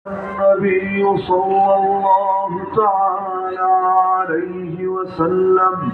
النبي صلى الله تعالى عليه وسلم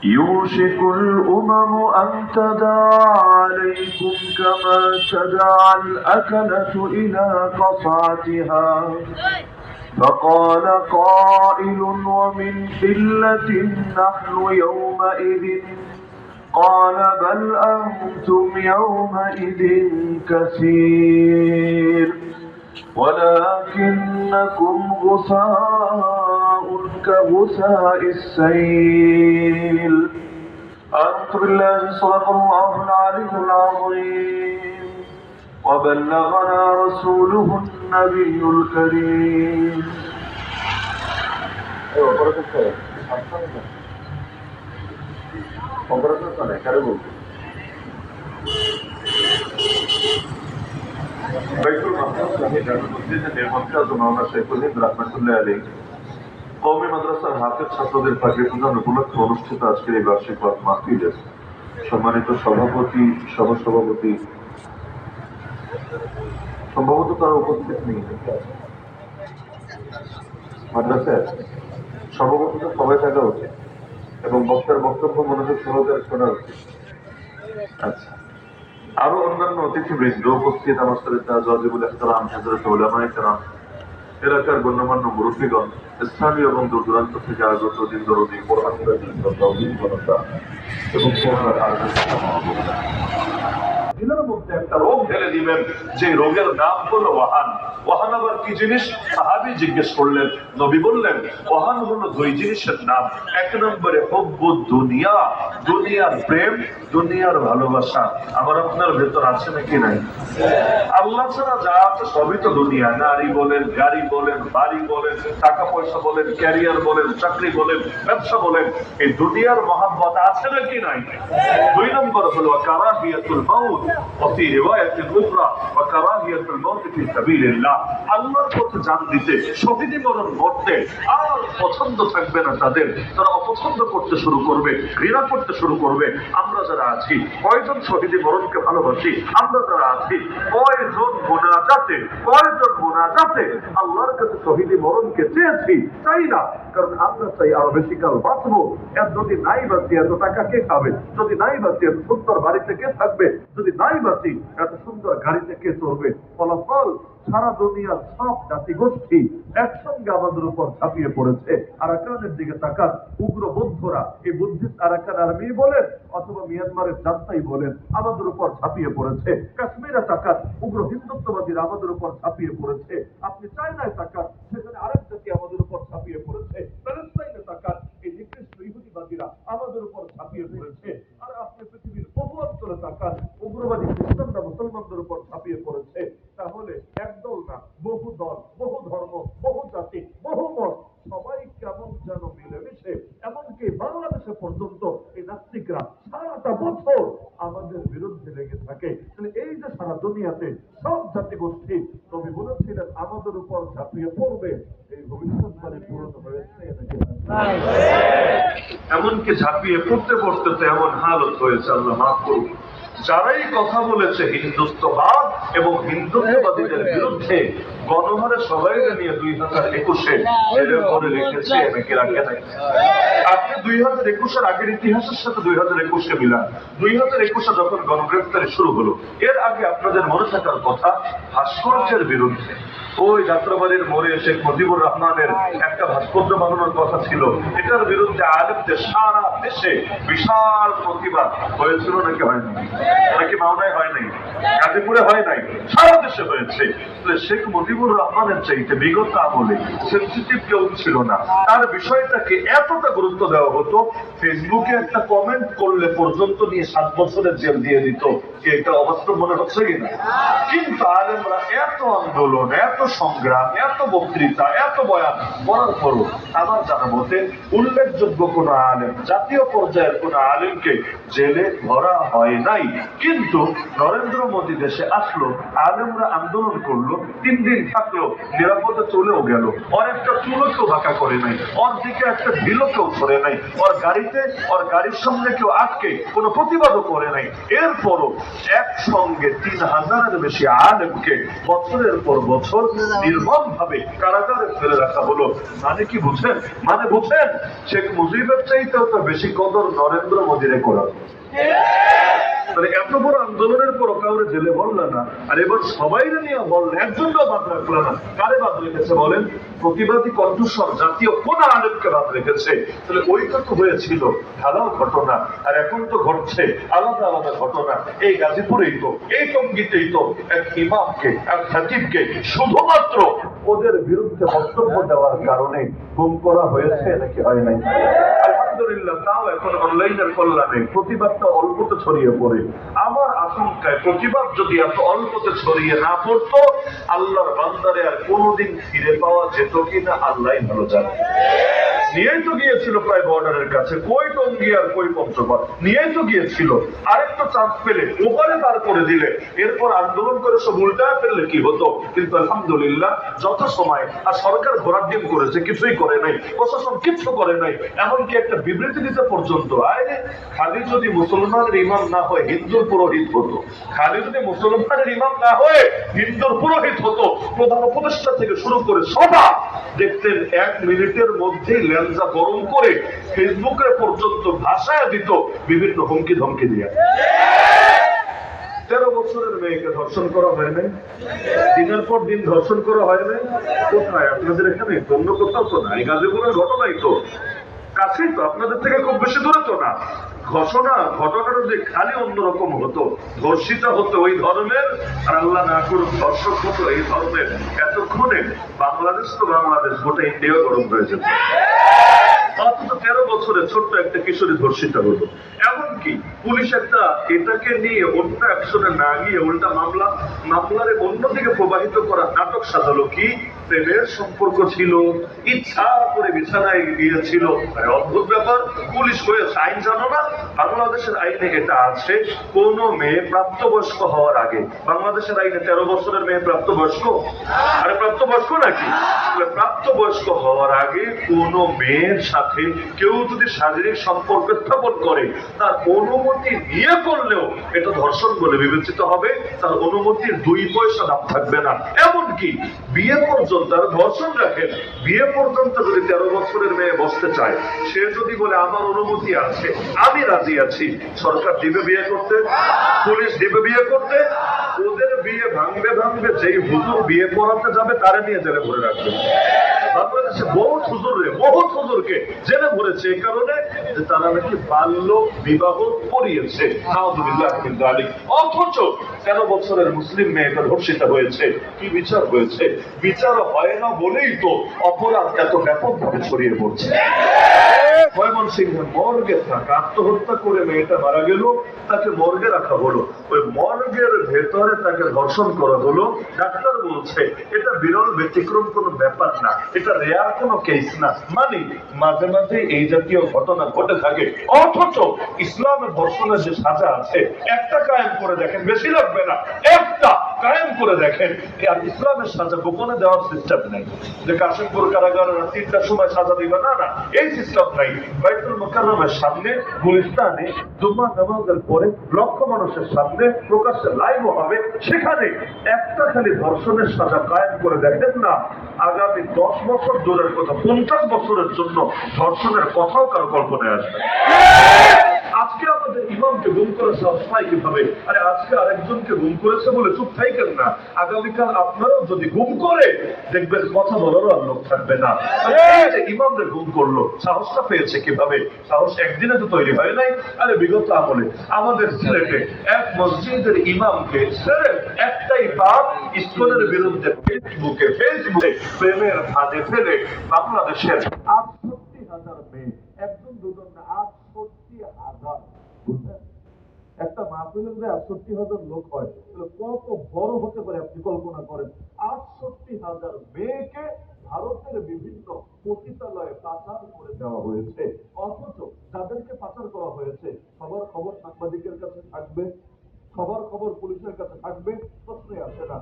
يوشك الأمم أن تداعى عليكم كما تداعى الأكلة إلى قصعتها. فقال قائل ومن قلة نحن يومئذ؟ قال بل أنتم يومئذ كثير ولكنكم غثاء كغثاء السيل. أعوذ بالله صدق الله العلي العظيم وبلغنا رسوله النبي الكريم. কওমি মাদ্রাসার হাফেজ ছাত্রদের পাগড়ি প্রদান উপলক্ষে অনুষ্ঠিত আজকের এই বার্ষিক মাহফিলে সম্মানিত সভাপতি, সহসভাপতি, সম্ভবত তারা উপস্থিত নেই মাদ্রাসায়, সম্ভবত সবাই থাকা উচিত এবং বক্তার বক্তব্য মনোযোগ সহকারে শোনা উচিত। আচ্ছা, আরো অন্যান্য অতিথিবৃন্দ উপস্থিত, আমার সাথে তাজওয়াজিবুল ইহতিরাম হযরত উলামায়ে কেরাম, এলাকার গণ্যমান্য মুরব্বীগণ, স্থানীয় এবং দূর দূরান্ত থেকে আগত দিন দরদি কোরআন এবং দিনের মধ্যে একটা রোগ ঢেলে দিবেন, যে রোগের নাম হলো ওয়াহান। ওয়াহান আবার কি জিনিস? সাহাবী জিজ্ঞেস করলেন, নবী বললেন ওয়াহান হলো দুই জিনিসের নাম। এক নম্বরে হব্বুদ দুনিয়া, দুনিয়ার প্রেম, দুনিয়ার ভালোবাসা। আমার আপনার ভেতর আছে নাকি নাই? আল্লাহ ছাড়া যা আছে সবই তো দুনিয়া। নারী বলেন, গাড়ি বলেন, বাড়ি বলেন, টাকা পয়সা বলেন, ক্যারিয়ার বলেন, চাকরি বলেন, ব্যবসা বলেন, এই দুনিয়ার মহাব্বত আছে নাকি নাই? দুই নম্বর হলো কারাহিয়াতুল মাউত وفي رواية أخرى وكراهية الموت في سبيل الله। আল্লাহর পথে জান দিতে, শহীদি মরণ মরতে আর পছন্দ থাকবে না তাদের, তারা অপছন্দ করতে শুরু করবে, ঘৃণা করতে শুরু করবে। আমরা যারা আছি কয়জন শহীদি মরণকে ভালোবাসি? আমরা যারা আছি কয়জন মোনাজাতে আল্লাহর কাছে শহীদি মরণকে চেয়েছি? চাই না, কারণ আমরা চাই আরো বেশি কাল বাঁচবো। এর যদি নাই বাঁচি এত টাকা কে খাবে? যদি নাই বাঁচি এত সুন্দর বাড়িতে কে থাকবে? যদি নাই বাঁচি এত সুন্দর গাড়িতে কে চলবে? ফলাফল সারা দুনিয়ার সব জাতি গোষ্ঠী একসঙ্গে আমাদের উপর ঝাঁপিয়ে পড়েছে। আরাকানের দিকে তাকান, উগ্র বৌদ্ধরা, এই বুদ্ধিস্ট আরাকান আর্মি বলেন অথবা মিয়ানমারের জান্তাই বলেন, আমাদের উপর ঝাঁপিয়ে পড়েছে। কাশ্মীরে তাকান, উগ্র হিন্দুত্ববাদীরা আমাদের উপর ঝাঁপিয়ে পড়েছে। আপনি চায়নায় তাকান, সেখানে আরেক জাতি আমাদের উপর ঝাঁপিয়ে পড়েছে। প্যালেস্টাইনে তাকান, এই নিকৃষ্ট ইহুদিবাদীরা আমাদের উপর ঝাঁপিয়ে পড়েছে। আর আপনি পৃথিবীর বহু অঞ্চলে তাকান, উগ্রবাদী খ্রিস্টানরা মুসলমানদের উপর ঝাঁপিয়ে পড়েছে। তাহলে একদল না, বহু দল, বহু ধর্ম, বহু জাতি, বহু মত, সবাই কেমন যেন মিলেমিশে, এমনকি বাংলাদেশে পর্যন্ত এই নাস্তিকরা সারাটা বছর আমাদের বিরুদ্ধে লেগে থাকে। এই যে সারা দুনিয়াতে সব জাতি গোষ্ঠী নবী বলেছিলেন আমাদের উপর ঝাঁপিয়ে পড়বে, এই ভবিষ্যৎবাণী পূরণ হয়েছে নাকি? এমনকি ঝাঁপিয়ে পড়তে পড়তে তো এমন হালত হয়েছে, আল্লাহ মাফ করুন, যারাই কথা বলেছে হিন্দুত্ববাদ এবং হিন্দুত্ববাদীদের বিরুদ্ধে, গণহারে সবাই নিয়ে 2021-এ জেলের পরে রেখেছে, নাকি রাখে নাই? আপনি 2021-এর আগের ইতিহাসের সাথে 2021-কে মিলান। 2021-এ যখন গণগ্রেফতারি শুরু হলো, এর আগে আপনাদের মনে থাকার কথা ভাস্কর্যের বিরুদ্ধে ওই যাত্রাবাড়ির মোড়ে শেখ মুজিবুর রহমানের একটা ভাস্কর্য বানানোর কথা ছিল। এটার বিরুদ্ধে আলেমদের সারা দেশে বিশাল প্রতিবাদ হয়েছিল, নাকি হয়নি? নাকি মাওনায় হয় নাই, গাজীপুরে হয় নাই, সারা দেশে হয়েছে। শেখ মুজিবুর রহমানের চাইতে বিগত আমলে সেনসিটিভ কেউ ছিল না। তার বিষয়টাকে এতটা গুরুত্ব দেওয়া হতো, ফেসবুকে একটা কমেন্ট করলে পর্যন্ত নিয়ে 7 বছরের জেল দিয়ে দিত। এটা অবাস্তব মনে হচ্ছে কিনা? কিন্তু আলেমরা এত আন্দোলন, এত সংগ্রাম, এত বক্তৃতা, এত বয়ান করার পরও আমার জানা মতে উল্লেখযোগ্য কোন আলেম, জাতীয় পর্যায়ের কোন আলেমকে জেলে ধরা হয় নাই। কিন্তু নরেন্দ্র মোদী দেশে আসলো, আলেমরা আন্দোলন করলো, 3 দিন থাকলো, নিরাপদে চলেও গেল। ওর একটা চুলো কেউ ঢাকা করে নাই, ওর দিকে একটা ঢিলও কেউ ধরে নাই, ওর গাড়ির সামনে কেউ আটকে কোনো প্রতিবাদও করে নাই। এরপরও একসঙ্গে 3000-এর বেশি আলেমকে বছরের পর বছর নির্মম ভাবে কারাগারে ফেলে রাখা হলো। মানে কি বুঝেন? মানে বুঝেন, শেখ মুজিবের চাইতেও তো বেশি কদর নরেন্দ্র মোদীর করা। তাহলে এত বড় আন্দোলনের পর কাউরে জেলে বলল না, আর এবার সবাই নিয়ে বললেন, একজনও বাদ রাখল না। কারে বাদ রেখেছে বলেন? প্রতিবাদী কণ্ঠস্বর জাতীয় কোন আলেমকে বাদ রেখেছে? তাহলে ওইটা তো হয়েছিল হালাল ঘটনা, আর এখন তো ঘটছে আলাদা আলাদা ঘটনা। এই গাজীপুরেই তো, এই টঙ্গীতেই তো এক ইমামকে, এক খাতিবকে শুধুমাত্র ওদের বিরুদ্ধে বক্তব্য দেওয়ার কারণে গুম করা হয়েছে, নাকি হয় নাই? আলহামদুলিল্লাহ, তাও এখন অনলাইনের কল্যাণে প্রতিবাদটা অল্পতে ছড়িয়ে পড়ে। আমার আশঙ্কায় প্রতিবাদ যদি এত অল্পতে ছড়িয়ে না পড়তো, আল্লাহর বান্দারে আর কোনোদিন ফিরে পাওয়া যেত কিনা আল্লাহ ভালো জানে। নিয়েই তো গিয়েছিল প্রায় বর্ডারের কাছে, কই টঙ্গী আর কই পঞ্চগড়, নিয়েই তো গিয়েছিল। আরেকটা চান্স পেলে ওপারে পার করে দিলে, এরপর আন্দোলন করে সব উল্টা ফেললে কি হতো? কিন্তু আলহামদুলিল্লাহ যত সময় আর সরকার ঘোরার ডিম করেছে, কিছুই করে নাই, প্রশাসন কিচ্ছু করে নাই, এমনকি একটা বিবৃতি দিতে পর্যন্ত আরে খালি যদি মুসলমানের ইমাম না হয় হিন্দুর পুরোহিত হতো, খালি যদি মুসলমানের ইমাম না হয়ে হিন্দুর পুরোহিত হতো, প্রধান উপদেষ্টা থেকে শুরু করে সবাই দেখতেন 1 মিনিটের মধ্যেই লেনজা গরম করে ফেসবুকে পর্যন্ত ভাষায় দিত বিভিন্ন হুমকি ধমকি দিয়ে। 13 বছরের মেয়েকে ধর্ষণ করা হয় নাই? দিনের পর দিন ধর্ষণ করা হয় নাই? কোথায়? আপনাদের এখানে? অন্য কোথাও তো নাই। গাজীপুরের ঘটনাই তো, কাছেই তো, আপনাদের থেকে খুব বেশি দূরে তো না। ঘটনাটা যে খালি অন্যরকম হতো, ধর্ষিতা হতো ওই ধর্মের, আর আল্লাহ না করুক ধর্ষক হতো এই ধর্মের, এতক্ষণে বাংলাদেশ তো বাংলাদেশ, গোটা ইন্ডিয়া গরম হয়ে যেত। মাত্র 13 বছরে ছোট্ট একটা কিশোরী ধর্ষিত হলো। এমনকি পুলিশ এটাকে নিয়ে অন্য অ্যাকশনে না গিয়ে উল্টা মামলারে অন্যদিকে প্রবাহিত করা নাটক সাজালো। কি প্রেমের সম্পর্ক ছিল, ইচ্ছা করে বিছানায় গিয়েছিল। অদ্ভুত ব্যাপার, পুলিশ হয়েছে। আইন জানো না? বাংলাদেশের আইনে এটা আছে, কোন মেয়ে প্রাপ্তবয়স্ক হওয়ার আগে, বাংলাদেশের আইনে 13 বছরের মেয়ে প্রাপ্তবয়স্ক? আরে প্রাপ্তবয়স্ক নাকি? প্রাপ্তবয়স্ক হওয়ার আগে কোন মেয়ের সাথে কেউ যদি শারীরিক সম্পর্ক স্থাপন করে, তার অনুমতি নিয়ে করলেও এটা ধর্ষণ বলে বিবেচিত হবে, তার অনুমতির 2 পয়সা দাম থাকবে না। এমনকি বিয়ে পর্যন্ত, আর ধর্ষণ রাখেন, বিয়ে পর্যন্ত যদি 13 বছরের মেয়ে বসতে চায়, সে যদি বলে আমার অনুমতি আছে, আমি রাজি আছি, সরকার দিবে বিয়ে করতে, পুলিশ দিবে বিয়ে করতে। ওদের বিয়ে ভাঙবে যেই হুজুর বিয়ে পড়াতে যাবে তারা নিয়ে জেলে ভরে রাখবে। বাংলাদেশে বহুত হুজুরকে জেলে ভরেছে এই কারণে যে তারা নাকি বাল্য বিবাহ করিয়েছে। অথচ 13 বছরের মুসলিম মেয়েটা ধর্ষিত হয়েছে। কি বিচার হয়েছে? বিচার হয় না বলেই তো অপরাধ এত ব্যাপকভাবে ছড়িয়ে পড়ছে। ময়মনসিংহের মর্গে থাকা, আত্মহত্যা করে মেয়েটা মারা গেল, তাকে মর্গে রাখা হলো, ওই মর্গের ভেতরে তাকে ধর্ষণ করা হলো। ডাক্তার বলছে এটা বিরল ব্যতিক্রম কোনো ব্যাপার না, এটা রেয়ার কোনো কেস না। মানে মাঝে মাঝে এই জাতীয় ঘটনা ঘটে থাকে। অথচ ইসলামের ধর্ষণের যে সাজা আছে, একটা কায়েম করে দেখেন, বেশি লাগবে না, একটা কায়েম করে দেখেন। আর ইসলামের সাজা গোপনে দেওয়ার সিস্টেম নেই, যে কাশিমপুর কারাগারে 3টার সময় সাজা দিবে, না, এই সিস্টেম নাই। বাইতুল মুকাররমের সামনে, গুলিস্তানে জুম্মা নামাজের পরে লক্ষ মানুষের সামনে প্রকাশ্যে লাইভ হবে, সেখানে একটা খালি ধর্ষণের সাজা কায়েম করে দেখেন না, আগামী 10 বছর দূরের কথা, 50 বছরের জন্য ধর্ষণের কথাও কারো কল্পনায় আসবে। আজকে আমাদের ইমামকে গুম করে সাহস পায় কিভাবে? আরে আজকে আরেকজনকে গুম করেছে বলে চুপ থাকেন না, আগামীকাল আপনারাও যদি গুম করে দেখবেন কথা বলারও আর লোক থাকবে না। ইমামদের গুম করলো, সাহসটা পেয়েছে কিভাবে? সাহস একদিনে তো তৈরি হয় নাই। আরে বিগত আমলে আমাদের সিলেটে এক মসজিদের ইমামকে একটাই পাপ, ইসকনের বিরুদ্ধে ফেসবুকে প্রেমের ফাঁদে ফেলে বাংলাদেশের 68,000 মেয়ে, একজন দুজন না, 68,000। বুঝলেন? একটা মাহফিলের যে 68,000 লোক হয়, কত বড় হতে পারে আপনি কল্পনা করেন। 68,000 হাজার মেয়েকে ভারতের বিভিন্ন পতিতালয়ে পাচার করে দেওয়া হয়েছে। অথচ যাদেরকে পাচার করা হয়েছে সবার খবর সাংবাদিকের কাছে থাকবে, সবার খবর পুলিশের কাছে থাকবে, প্রশ্নই আসে না।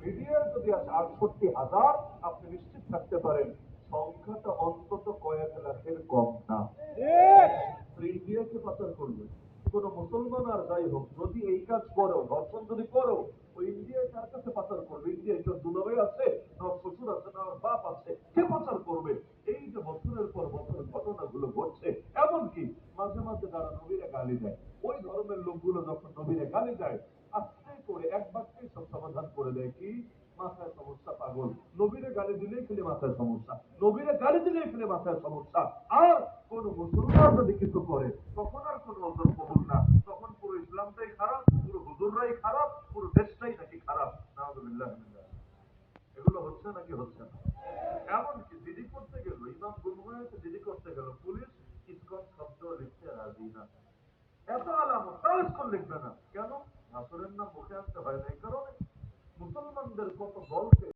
মিডিয়ার যদি আসে 68,000, আপনি নিশ্চিত থাকতে পারেন সংখ্যাটা অন্তত কয়েক লাখের কম না। ইন্ডিয়াকে পাচার করবে কোন মুসলমান আর যাই হোক, যদি এই কাজ করো, ধর্ষণ যদি করো, ওই ইন্ডিয়ায় কার কাছে পাচার করবে? ইন্ডিয়ায় কেউ দুলাভাই আছে, না শ্বশুর আছে, না বাপ আছে, কে পাচার করবে? এই যে বছরের পর বছর ঘটনাগুলো ঘটছে, এমনকি মাঝে মাঝে যারা নবীরা গালি দেয়, ওই ধর্মের লোকগুলো যখন নবীরা গালি দেয়, আস্তে করে এক বাক্যে সব সমাধান করে দেয়। কি? মাথায় সমস্যা, পাগল। নবীরে গালি দিলেই খেলে মাথায় সমস্যা, নবীরে গালি দিলেই খেলে মাথায় সমস্যা। আর কোন মুসলমান যদি কিছু করে তখন আর কোন ওজন কবুল না, তখন পুরো ইসলামটাই খারাপ, পুরো হুজুররাই খারাপ, পুরো দেশটাই নাকি খারাপ। নাউযুবিল্লাহ। এগুলো হচ্ছে নাকি হচ্ছে না? এমনকি দিদি করতে গেল, ইমাম গুম হয়েছে, দিদি করতে গেল, পুলিশ ইসকন শব্দ লিখতে রাজি না। এত আলামত তাও ইসকন লিখবে না কেন? ভাসুরের নাম মুখে আসতে হয় না, এই কারণে মুসলমানদের কত দলকে